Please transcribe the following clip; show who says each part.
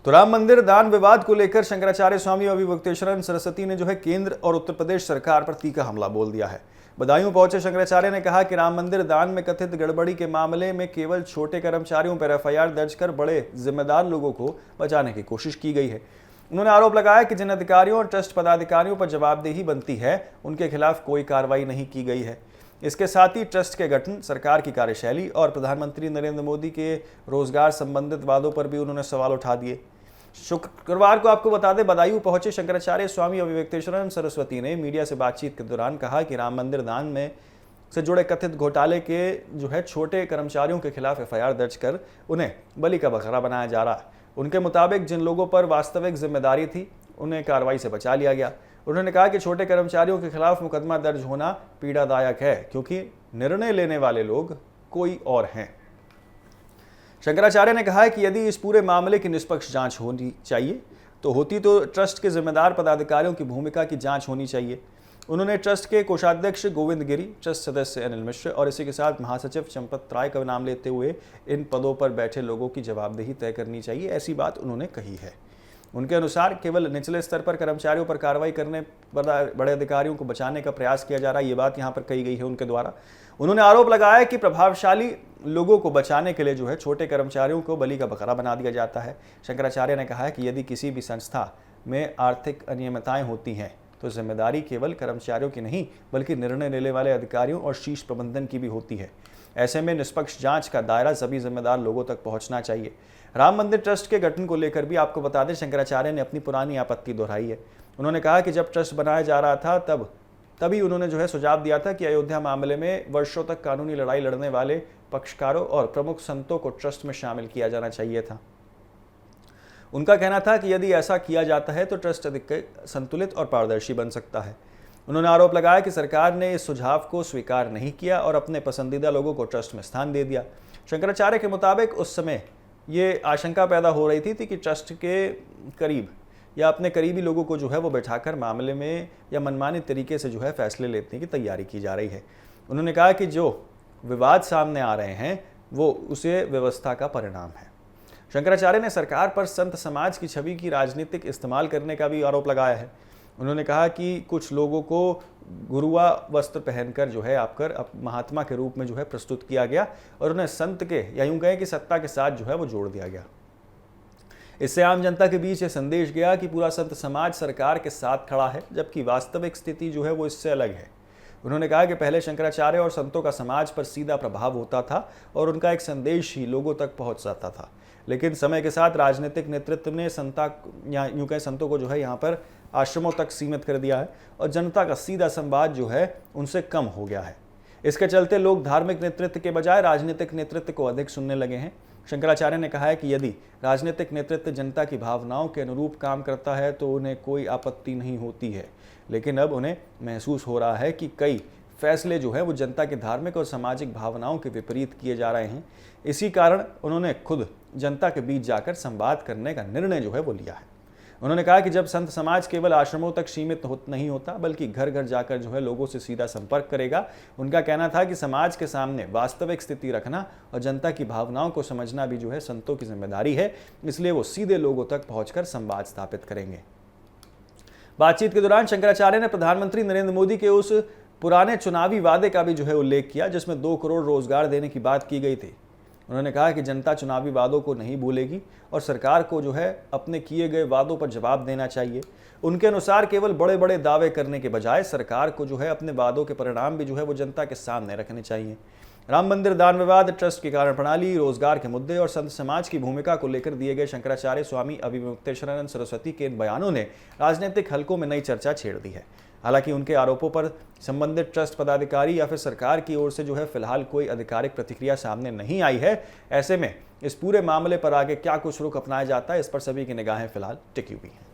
Speaker 1: तो राम मंदिर दान विवाद को लेकर शंकराचार्य स्वामी अविमुक्तेश्वर सरस्वती ने जो है केंद्र और उत्तर प्रदेश सरकार पर तीखा हमला बोल दिया है। बदायूं पहुंचे शंकराचार्य ने कहा कि राम मंदिर दान में कथित गड़बड़ी के मामले में केवल छोटे कर्मचारियों पर एफआईआर दर्ज कर बड़े जिम्मेदार लोगों को बचाने की कोशिश की गई है। उन्होंने आरोप लगाया कि जिन अधिकारियों और ट्रस्ट पदाधिकारियों पर जवाबदेही बनती है उनके खिलाफ कोई कार्रवाई नहीं की गई है। इसके साथ ही ट्रस्ट के गठन, सरकार की कार्यशैली और प्रधानमंत्री नरेंद्र मोदी के रोजगार संबंधित वादों पर भी उन्होंने सवाल उठा दिए। शुक्रवार को आपको बता दें, बदायूं पहुंचे शंकराचार्य स्वामी अविमुक्तेश्वर सरस्वती ने मीडिया से बातचीत के दौरान कहा कि राम मंदिर दान में से जुड़े कथित घोटाले के जो है छोटे कर्मचारियों के खिलाफ एफआईआर दर्ज कर उन्हें बलि का बकरा बनाया जा रहा है। उनके मुताबिक जिन लोगों पर वास्तविक जिम्मेदारी थी उन्हें कार्रवाई से बचा लिया गया। उन्होंने कहा कि छोटे कर्मचारियों के खिलाफ मुकदमा दर्ज होना पीड़ादायक है क्योंकि निर्णय लेने वाले लोग कोई और हैं। शंकराचार्य ने कहा है कि यदि इस पूरे मामले की निष्पक्ष जांच होनी चाहिए तो ट्रस्ट के जिम्मेदार पदाधिकारियों की भूमिका की जांच होनी चाहिए। उन्होंने ट्रस्ट के कोषाध्यक्ष गोविंद गिरी, ट्रस्ट सदस्य अनिल मिश्र और इसी के साथ महासचिव चंपत राय का नाम लेते हुए इन पदों पर बैठे लोगों की जवाबदेही तय करनी चाहिए, ऐसी बात उन्होंने कही है। उनके अनुसार केवल निचले स्तर पर कर्मचारियों पर कार्रवाई करने पर बड़े अधिकारियों को बचाने का प्रयास किया जा रहा है, ये बात यहाँ पर कही गई है उनके द्वारा। उन्होंने आरोप लगाया कि प्रभावशाली लोगों को बचाने के लिए जो है छोटे कर्मचारियों को बलि का बकरा बना दिया जाता है। शंकराचार्य ने कहा है कि यदि किसी भी संस्था में आर्थिक अनियमितताएं होती हैं तो जिम्मेदारी केवल कर्मचारियों की नहीं बल्कि निर्णय लेने वाले अधिकारियों और शीर्ष प्रबंधन की भी होती है। ऐसे में निष्पक्ष जांच का दायरा सभी जिम्मेदार लोगों तक पहुंचना चाहिए। राम मंदिर ट्रस्ट के गठन को लेकर भी आपको बता दें, शंकराचार्य ने अपनी पुरानी आपत्ति दोहराई है। उन्होंने कहा कि जब ट्रस्ट बनाया जा रहा था तभी उन्होंने जो है सुझाव दिया था कि अयोध्या मामले में वर्षों तक कानूनी लड़ाई लड़ने वाले पक्षकारों और प्रमुख संतों को ट्रस्ट में शामिल किया जाना चाहिए था। उनका कहना था कि यदि ऐसा किया जाता है तो ट्रस्ट अधिक संतुलित और पारदर्शी बन सकता है। उन्होंने आरोप लगाया कि सरकार ने इस सुझाव को स्वीकार नहीं किया और अपने पसंदीदा लोगों को ट्रस्ट में स्थान दे दिया। शंकराचार्य के मुताबिक उस समय ये आशंका पैदा हो रही थी कि ट्रस्ट के करीब या अपने करीबी लोगों को जो है वो बैठाकर मामले में या मनमानी तरीके से जो है फैसले लेने की तैयारी की जा रही है। उन्होंने कहा कि जो विवाद सामने आ रहे हैं वो उसे व्यवस्था का परिणाम है। शंकराचार्य ने सरकार पर संत समाज की छवि की राजनीतिक इस्तेमाल करने का भी आरोप लगाया है। उन्होंने कहा कि कुछ लोगों को गुरुआ वस्त्र पहनकर जो है आपकर महात्मा के रूप में जो है प्रस्तुत किया गया और उन्हें संत के या यूं कहें कि सत्ता के साथ जो है वो जोड़ दिया गया। इससे आम जनता के बीच ये संदेश गया कि पूरा संत समाज सरकार के साथ खड़ा है, जबकि वास्तविक स्थिति जो है वो इससे अलग है। उन्होंने कहा कि पहले शंकराचार्य और संतों का समाज पर सीधा प्रभाव होता था और उनका एक संदेश ही लोगों तक पहुंच जाता था, लेकिन समय के साथ राजनीतिक नेतृत्व ने संतों को जो है यहाँ पर आश्रमों तक सीमित कर दिया है और जनता का सीधा संवाद जो है उनसे कम हो गया है। इसके चलते लोग धार्मिक नेतृत्व के बजाय राजनीतिक नेतृत्व को अधिक सुनने लगे हैं। शंकराचार्य ने कहा है कि यदि राजनीतिक नेतृत्व जनता की भावनाओं के अनुरूप काम करता है तो उन्हें कोई आपत्ति नहीं होती है, लेकिन अब उन्हें महसूस हो रहा है कि कई फैसले जो है वो जनता की धार्मिक और सामाजिक भावनाओं के विपरीत किए जा रहे हैं। इसी कारण उन्होंने खुद जनता के बीच जाकर संवाद करने का निर्णय जो है वो लिया है। उन्होंने कहा कि जब संत समाज केवल आश्रमों तक सीमित नहीं होता बल्कि घर घर जाकर जो है लोगों से सीधा संपर्क करेगा। उनका कहना था कि समाज के सामने वास्तविक स्थिति रखना और जनता की भावनाओं को समझना भी जो है संतों की जिम्मेदारी है, इसलिए वो सीधे लोगों तक पहुंचकर संवाद स्थापित करेंगे। बातचीत के दौरान शंकराचार्य ने प्रधानमंत्री नरेंद्र मोदी के उस पुराने चुनावी वादे का भी जो है उल्लेख किया जिसमें 2 करोड़ रोजगार देने की बात की गई थी। उन्होंने कहा कि जनता चुनावी वादों को नहीं भूलेगी और सरकार को जो है अपने किए गए वादों पर जवाब देना चाहिए। उनके अनुसार केवल बड़े बड़े दावे करने के बजाय सरकार को जो है अपने वादों के परिणाम भी जो है वो जनता के सामने रखने चाहिए। राम मंदिर दान विवाद, ट्रस्ट की कारण प्रणाली, रोजगार के मुद्दे और संत समाज की भूमिका को लेकर दिए गए शंकराचार्य स्वामी अविमुक्तेश्वर सरस्वती के इन बयानों ने राजनीतिक हलकों में नई चर्चा छेड़ दी है। हालांकि उनके आरोपों पर संबंधित ट्रस्ट पदाधिकारी या फिर सरकार की ओर से जो है फिलहाल कोई आधिकारिक प्रतिक्रिया सामने नहीं आई है। ऐसे में इस पूरे मामले पर आगे क्या कुछ रुख अपनाया जाता है, इस पर सभी की निगाहें फिलहाल टिकी हुई हैं।